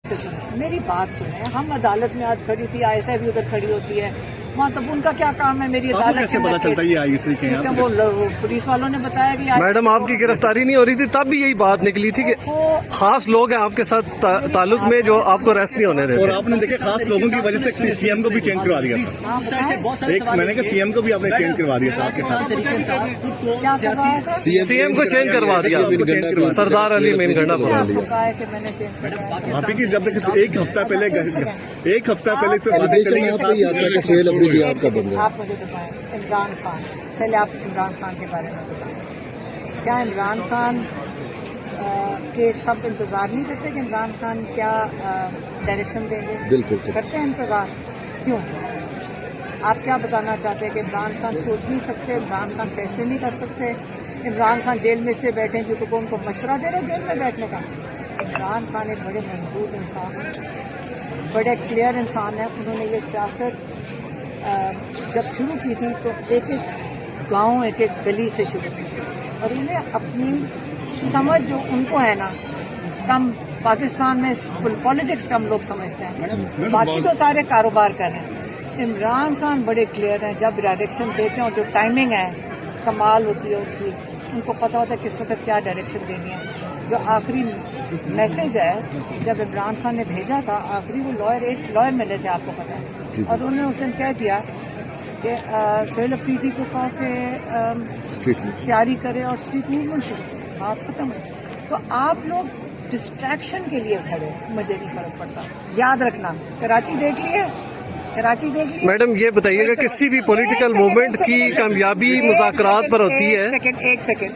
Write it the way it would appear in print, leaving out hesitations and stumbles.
से सुने, मेरी बात सुने। हम अदालत में आज खड़ी थी, ISI भी उधर खड़ी होती है वहाँ, तब उनका क्या काम है मेरी आपको अदालत कैसे पता चलता है ये ISI के हैं? वो पुलिस वालों ने बताया कि मैडम आपकी गिरफ्तारी नहीं हो रही थी तब भी यही बात निकली थी कि खास लोग हैं आपके साथ ताल्लुक में जो आपको अरेस्ट नहीं होने और देते। आपने देखे खास लोगों की वजह से CM को भी चेंज करवा दिया था। एक मैंने कहा CM को भी आपने चेंज करवा दिया था आपके साथ। सीएम को चेंज करवा दिया सरदार अली मेनगंडा पर। आप की जब तक एक हफ्ता पहले से एलिगेशन है आपको यात्रा का सुहेल अफरीदी आपका बंदा है। आप मुझे बताएं इमरान खान, पहले आप इमरान खान के बारे में बताएं। क्या इमरान खान के सब इंतज़ार नहीं करते कि इमरान खान क्या डायरेक्शन देंगे? बिल्कुल करते हैं इंतज़ार। क्यों? आप क्या बताना चाहते हैं कि इमरान खान सोच नहीं सकते, इमरान खान फैसले नहीं कर सकते, इमरान खान जेल में इसलिए बैठे हैं क्योंकि उनको मशवरा दे रहे जेल में बैठने का? इमरान खान एक बड़े मजबूत इंसान है, बड़े क्लियर इंसान है। उन्होंने ये सियासत जब शुरू की थी तो एक एक गांव, एक एक गली से शुरू की थी, और उन्हें अपनी समझ जो उनको है ना, कम पाकिस्तान में पॉलिटिक्स कम लोग समझते हैं, बाकी तो सारे कारोबार कर रहे हैं। इमरान खान बड़े क्लियर हैं, जब डायरेक्शन देते हैं और जो टाइमिंग है कमाल होती है उनकी, उनको पता होता है किस वक्त क्या डायरेक्शन देनी है। जो आखिरी मैसेज है जब इमरान खान ने भेजा था, आखिरी वो एक लॉयर मिले थे, आपको पता है, और उन्होंने उस दिन कह दिया कि सुहेल अफरीदी को कहा कि तैयारी करे और स्ट्रीट मूवमेंट शुरू करे, बात खत्म है। तो आप लोग डिस्ट्रैक्शन के लिए खड़े, मुझे नहीं फर्क पड़ता। याद रखना, कराची देख लिए, कराची देख लिए। मैडम ये बताइएगा किसी भी पॉलिटिकल मूवमेंट की कामयाबी मुज़ाकरात पर होती है। एक सेकंड